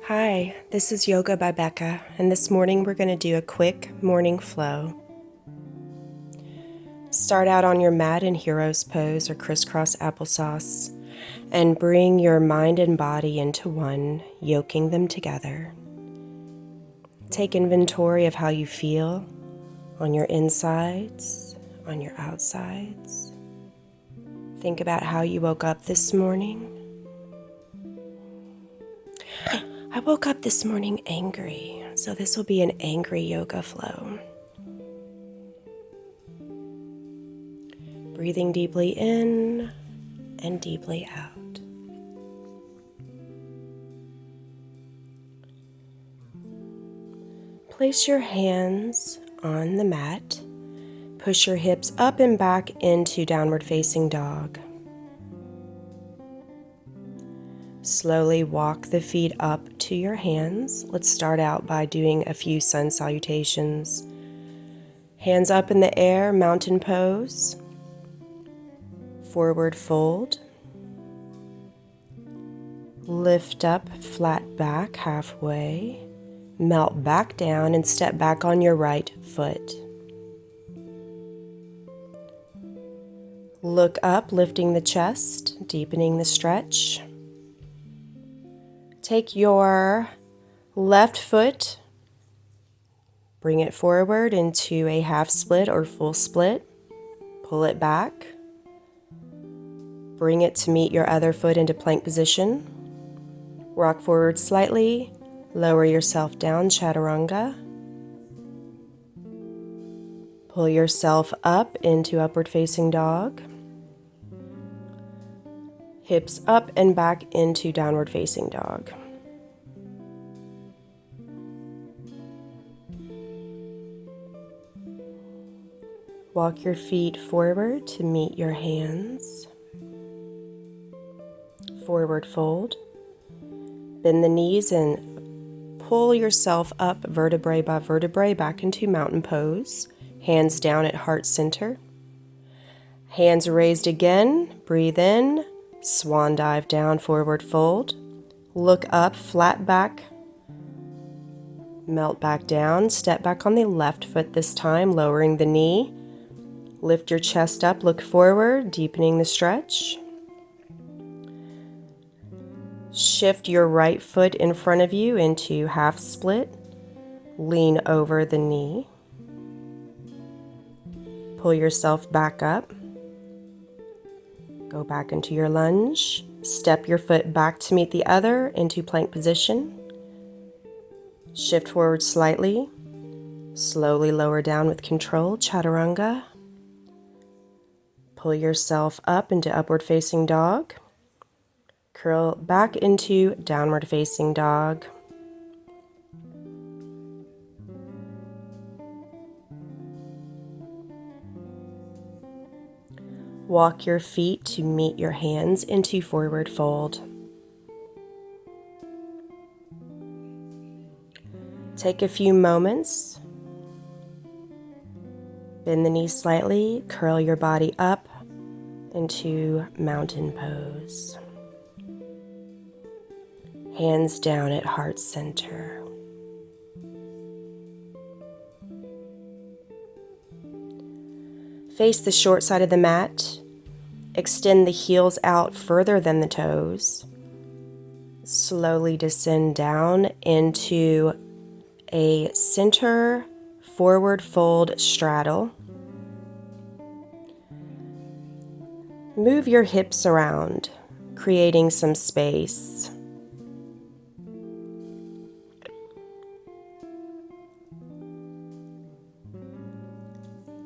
Hi, this is Yoga by Beka, and this morning we're going to do a quick morning flow. Start out on your mat in hero's pose or crisscross applesauce, and bring your mind and body into one, yoking them together. Take inventory of how you feel on your insides, on your outsides. Think about how you woke up this morning. I woke up this morning angry, so this will be an angry yoga flow. Breathing deeply in and deeply out. Place your hands on the mat. Push your hips up and back into downward facing dog. Slowly walk the feet up to your hands. Let's start out by doing a few sun salutations. Hands up in the air, mountain pose. Forward fold. Lift up, flat back halfway. Melt back down and step back on your right foot. Look up, lifting the chest, deepening the stretch. Take your left foot, bring it forward into a half split or full split. Pull it back. Bring it to meet your other foot into plank position. Rock forward slightly. Lower yourself down, chaturanga. Pull yourself up into upward facing dog. Hips up and back into downward facing dog. Walk your feet forward to meet your hands. Forward fold. Bend the knees and pull yourself up vertebrae by vertebrae back into mountain pose. Hands down at heart center. Hands raised again. Breathe in. Swan dive down, forward fold. Look up, flat back. Melt back down. Step back on the left foot this time, lowering the knee. Lift your chest up, look forward, deepening the stretch. Shift your right foot in front of you into half split. Lean over the knee. Pull yourself back up. Go back into your lunge. Step your foot back to meet the other into plank position. Shift forward slightly. Slowly lower down with control, chaturanga. Pull yourself up into upward facing dog. Curl back into downward facing dog. Walk your feet to meet your hands into forward fold. Take a few moments. Bend the knees slightly, curl your body up into mountain pose. Hands down at heart center. Face the short side of the mat. Extend the heels out further than the toes. Slowly descend down into a center forward fold straddle. Move your hips around, creating some space.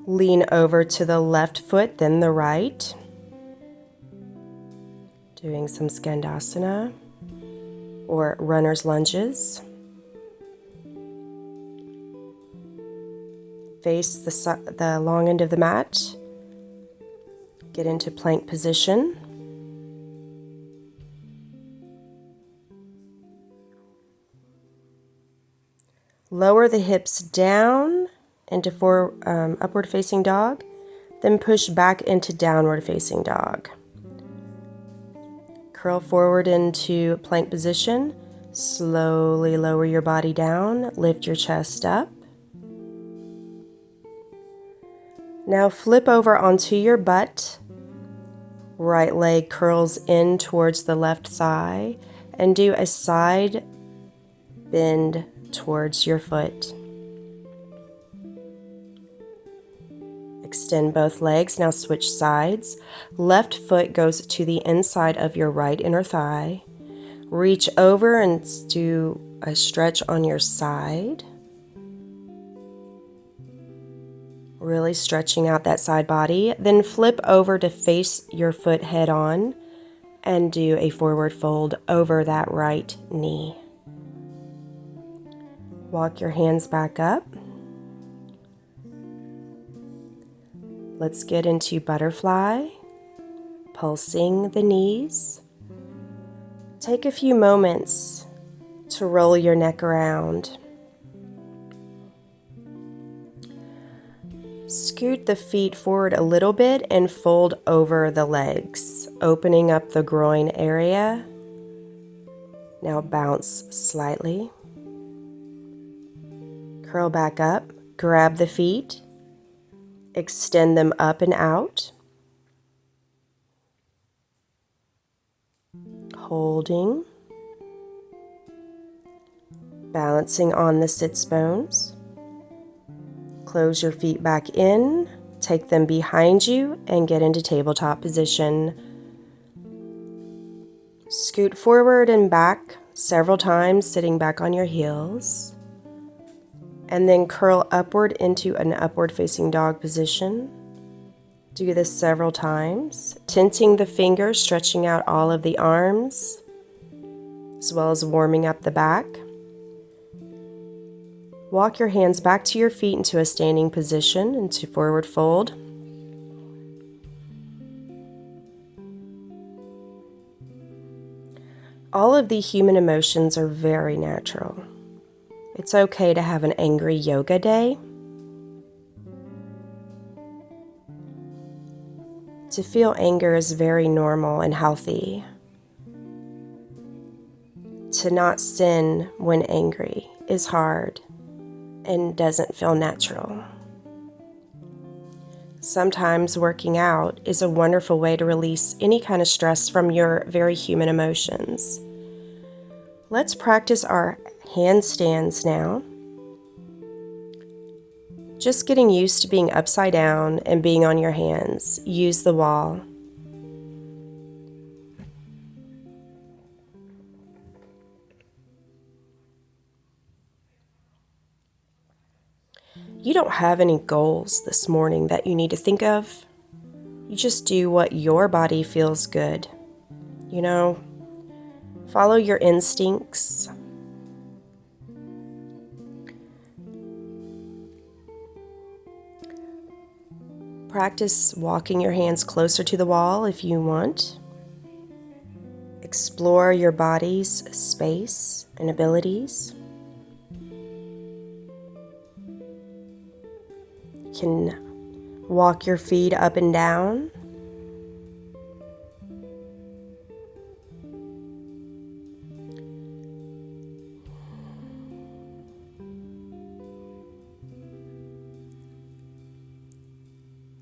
Lean over to the left foot, then the right. Doing some skandasana or runner's lunges. Face the long end of the mat. Get into plank position. Lower the hips down into upward facing dog, then push back into downward facing dog. Curl forward into plank position. Slowly lower your body down, lift your chest up. Now flip over onto your butt. Right leg curls in towards the left thigh and do a side bend towards your foot. Extend both legs. Now switch sides. Left foot goes to the inside of your right inner thigh. Reach over and do a stretch on your side. Really stretching out that side body. Then flip over to face your foot head on and do a forward fold over that right knee. Walk your hands back up. Let's get into butterfly, pulsing the knees. Take a few moments to roll your neck around. Scoot the feet forward a little bit and fold over the legs, opening up the groin area. Now bounce slightly. Curl back up, grab the feet, extend them up and out. Holding. Balancing on the sits bones. Close your feet back in, take them behind you, and get into tabletop position. Scoot forward and back several times, sitting back on your heels. And then curl upward into an upward facing dog position. Do this several times, tenting the fingers, stretching out all of the arms, as well as warming up the back. Walk your hands back to your feet into a standing position, into forward fold. All of the human emotions are very natural. It's okay to have an angry yoga day. To feel anger is very normal and healthy. To not sin when angry is hard and doesn't feel natural. Sometimes working out is a wonderful way to release any kind of stress from your very human emotions. Let's practice our handstands now. Just getting used to being upside down and being on your hands. Use the wall. You don't have any goals this morning that you need to think of. You just do what your body feels good. Follow your instincts. Practice walking your hands closer to the wall if you want. Explore your body's space and abilities. You can walk your feet up and down.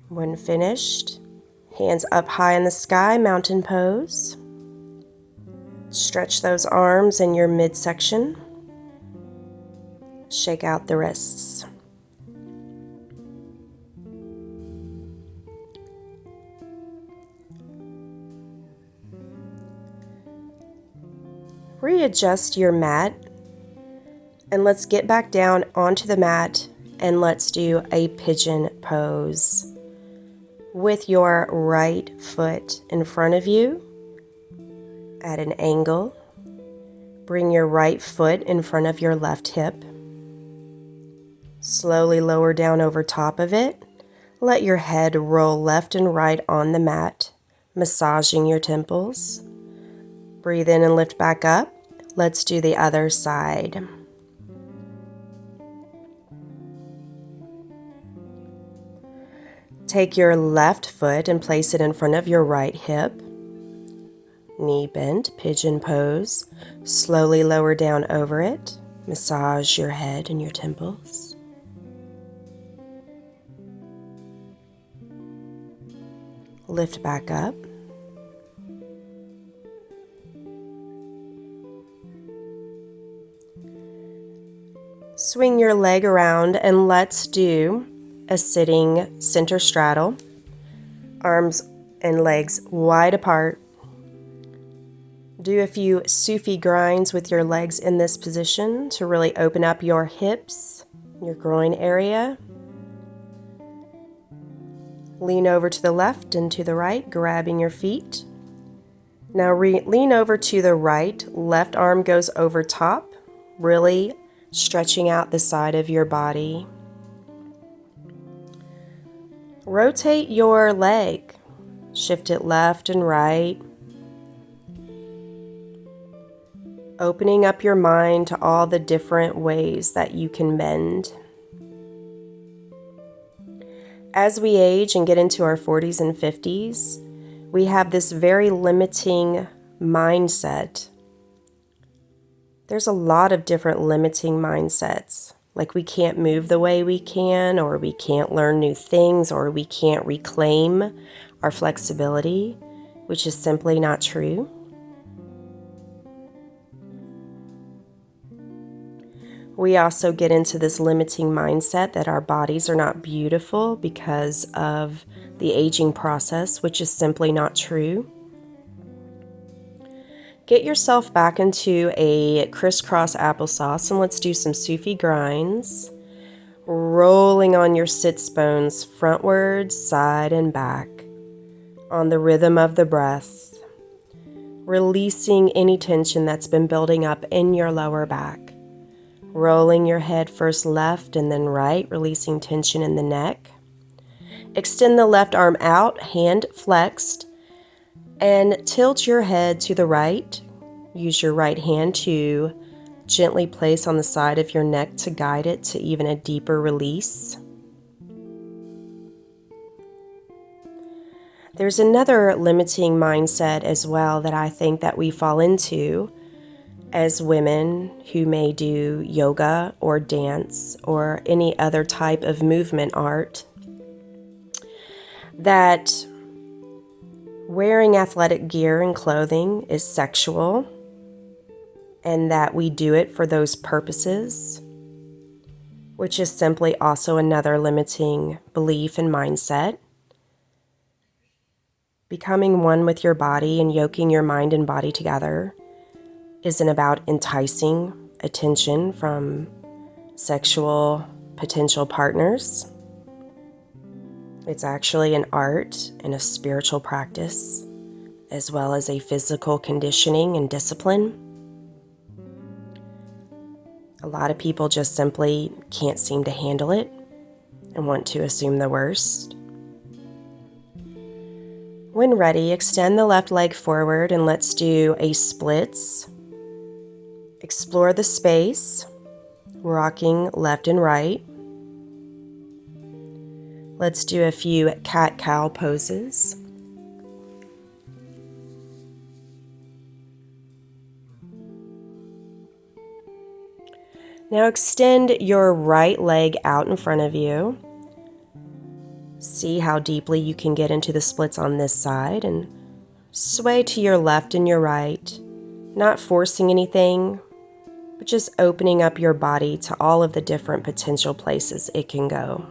When finished, hands up high in the sky, mountain pose. Stretch those arms in your midsection. Shake out the wrists. Readjust your mat, and let's get back down onto the mat and let's do a pigeon pose. With your right foot in front of you at an angle. Bring your right foot in front of your left hip. Slowly lower down over top of it. Let your head roll left and right on the mat, massaging your temples. Breathe in and lift back up. Let's do the other side. Take your left foot and place it in front of your right hip. Knee bent, pigeon pose. Slowly lower down over it. Massage your head and your temples. Lift back up. Swing your leg around and let's do a sitting center straddle. Arms and legs wide apart. Do a few Sufi grinds with your legs in this position to really open up your hips, your groin area. Lean over to the left and to the right, grabbing your feet. Now lean over to the right, left arm goes over top, really stretching out the side of your body. Rotate your leg, shift it left and right. Opening up your mind to all the different ways that you can bend. As we age and get into our 40s and 50s, we have this very limiting mindset. There's a lot of different limiting mindsets, like we can't move the way we can, or we can't learn new things, or we can't reclaim our flexibility, which is simply not true. We also get into this limiting mindset that our bodies are not beautiful because of the aging process, which is simply not true. Get yourself back into a crisscross applesauce and let's do some Sufi grinds. Rolling on your sits bones frontwards, side and back on the rhythm of the breath. Releasing any tension that's been building up in your lower back. Rolling your head first left and then right, releasing tension in the neck. Extend the left arm out, hand flexed, and tilt your head to the right. Use your right hand to gently place on the side of your neck to guide it to even a deeper release. There's another limiting mindset as well that I think that we fall into as women who may do yoga or dance or any other type of movement art, that wearing athletic gear and clothing is sexual and that we do it for those purposes, which is simply also another limiting belief and mindset. Becoming one with your body and yoking your mind and body together isn't about enticing attention from sexual potential partners. It's actually an art and a spiritual practice, as well as a physical conditioning and discipline. A lot of people just simply can't seem to handle it and want to assume the worst. When ready, extend the left leg forward and let's do a splits. Explore the space, rocking left and right. Let's do a few cat-cow poses. Now extend your right leg out in front of you. See how deeply you can get into the splits on this side and sway to your left and your right, not forcing anything, but just opening up your body to all of the different potential places it can go.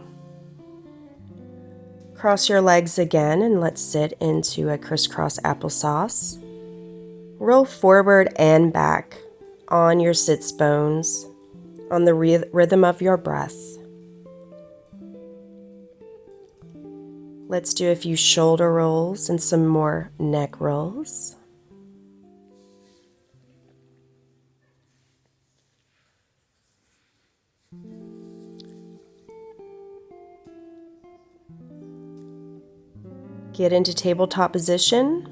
Cross your legs again and let's sit into a crisscross applesauce. Roll forward and back on your sits bones, on the rhythm of your breath. Let's do a few shoulder rolls and some more neck rolls. Get into tabletop position.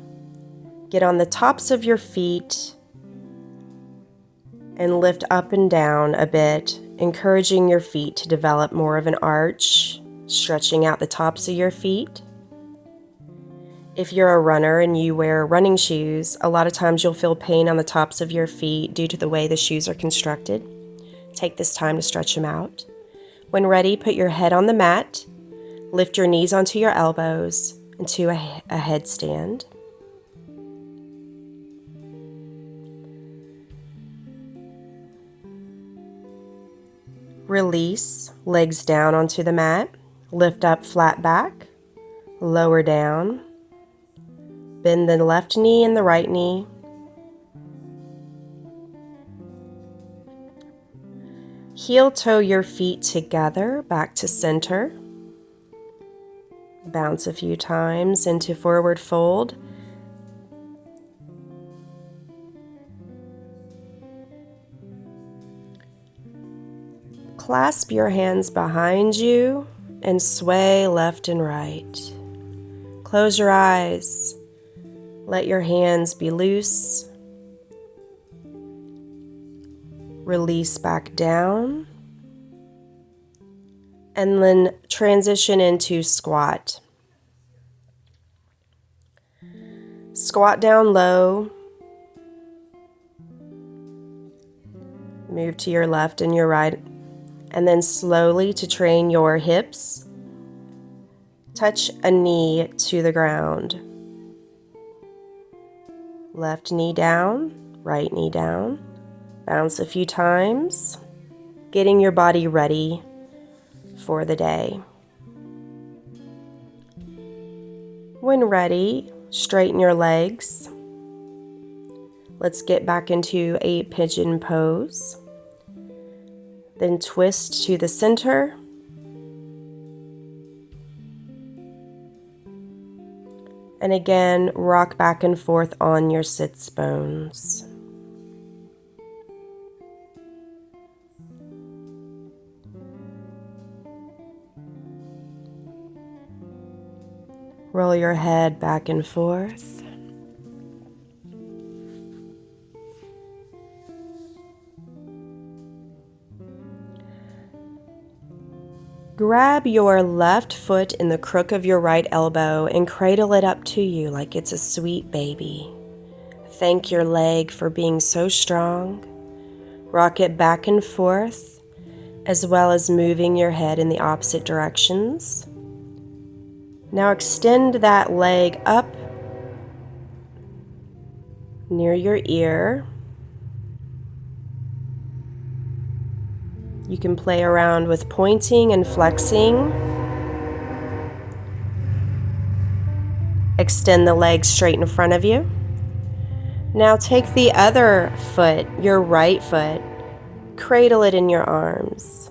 Get on the tops of your feet and lift up and down a bit, encouraging your feet to develop more of an arch, stretching out the tops of your feet. If you're a runner and you wear running shoes, a lot of times you'll feel pain on the tops of your feet due to the way the shoes are constructed. Take this time to stretch them out. When ready, put your head on the mat, lift your knees onto your elbows into a headstand. Release, legs down onto the mat, lift up flat back, lower down, bend the left knee and the right knee. Heel toe your feet together back to center. Bounce a few times into forward fold. Clasp your hands behind you and sway left and right. Close your eyes. Let your hands be loose. Release back down. And then transition into squat. Squat down low. Move to your left and your right. And then slowly, to train your hips, touch a knee to the ground. Left knee down, right knee down. Bounce a few times, getting your body ready for the day. When ready, straighten your legs. Let's get back into a pigeon pose. Then twist to the center. And again, rock back and forth on your sits bones. Roll your head back and forth. Grab your left foot in the crook of your right elbow and cradle it up to you like it's a sweet baby. Thank your leg for being so strong. Rock it back and forth, as well as moving your head in the opposite directions. Now extend that leg up near your ear. You can play around with pointing and flexing. Extend the leg straight in front of you. Now take the other foot, your right foot, cradle it in your arms.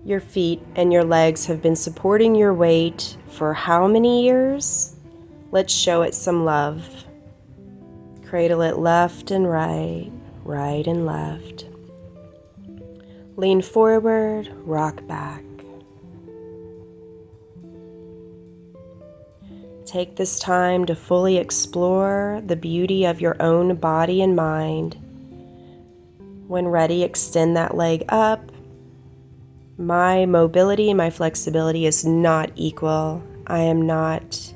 Your feet and your legs have been supporting your weight for how many years? Let's show it some love. Cradle it left and right, right and left. Lean forward, rock back. Take this time to fully explore the beauty of your own body and mind. When ready, extend that leg up. My mobility and my flexibility is not equal. I am not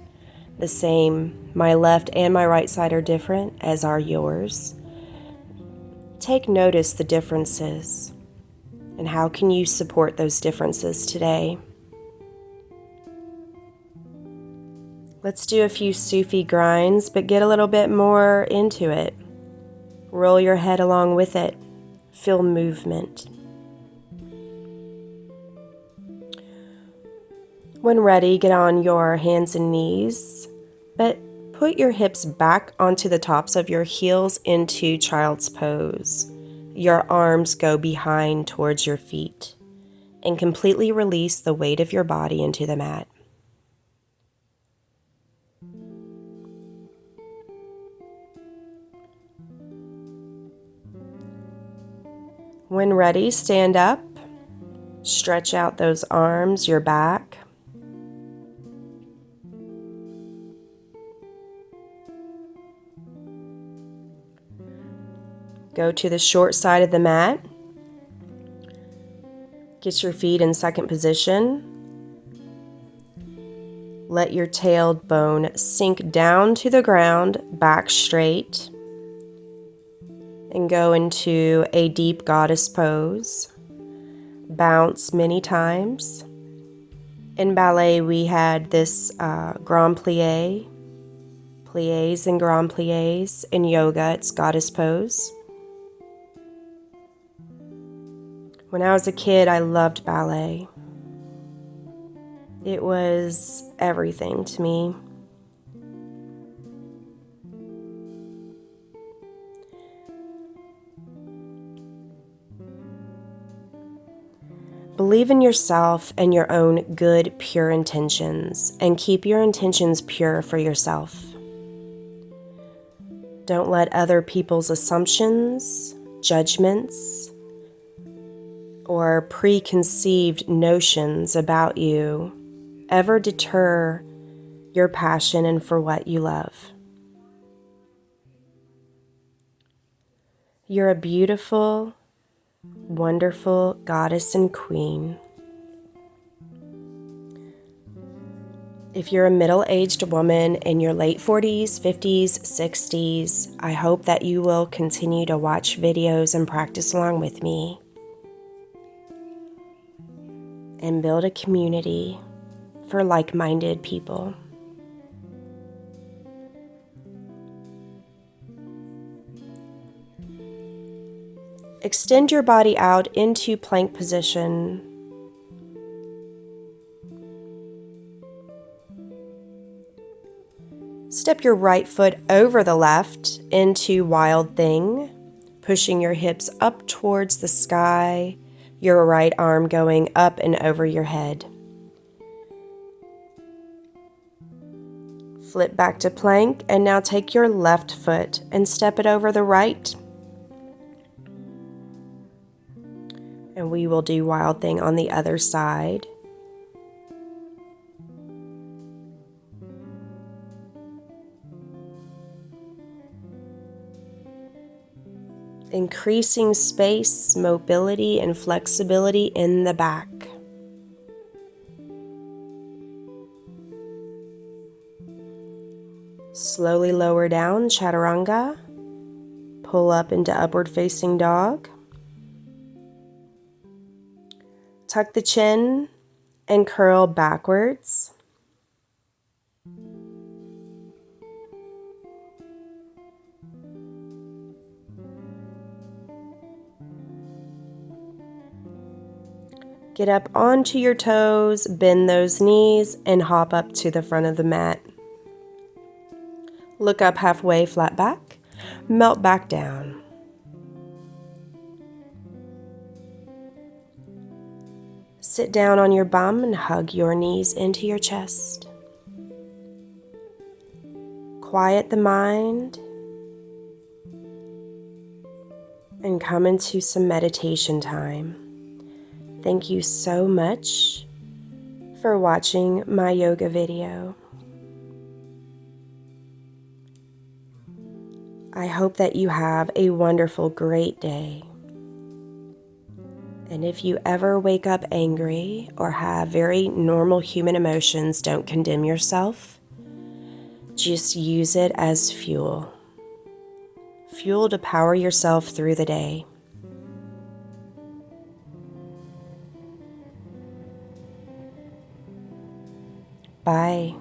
the same. My left and my right side are different, as are yours. Take notice the differences. And how can you support those differences today? Let's do a few Sufi grinds, but get a little bit more into it. Roll your head along with it. Feel movement. When ready, get on your hands and knees, but put your hips back onto the tops of your heels into child's pose. Your arms go behind towards your feet, and completely release the weight of your body into the mat. When ready, stand up, stretch out those arms, your back. Go to the short side of the mat. Get your feet in second position. Let your tailbone sink down to the ground, back straight, and go into a deep goddess pose. Bounce many times. In ballet, we had this grand plie, plies and grand plies. In yoga, it's goddess pose. When I was a kid, I loved ballet. It was everything to me. Believe in yourself and your own good, pure intentions, and keep your intentions pure for yourself. Don't let other people's assumptions, judgments, or preconceived notions about you ever deter your passion and for what you love. You're a beautiful, wonderful goddess and queen. If you're a middle-aged woman in your late 40s, 50s, 60s, I hope that you will continue to watch videos and practice along with me and build a community for like-minded people. Extend your body out into plank position. Step your right foot over the left into Wild Thing, pushing your hips up towards the sky, your right arm going up and over your head. Flip back to plank, and now take your left foot and step it over the right. And we will do Wild Thing on the other side. Increasing space, mobility, and flexibility in the back. Slowly lower down, chaturanga. Pull up into upward facing dog. Tuck the chin and curl backwards. Get up onto your toes, bend those knees, and hop up to the front of the mat. Look up halfway, flat back, melt back down. Sit down on your bum and hug your knees into your chest. Quiet the mind and come into some meditation time. Thank you so much for watching my yoga video. I hope that you have a wonderful, great day. And if you ever wake up angry or have very normal human emotions, don't condemn yourself. Just use it as fuel. Fuel to power yourself through the day. Bye.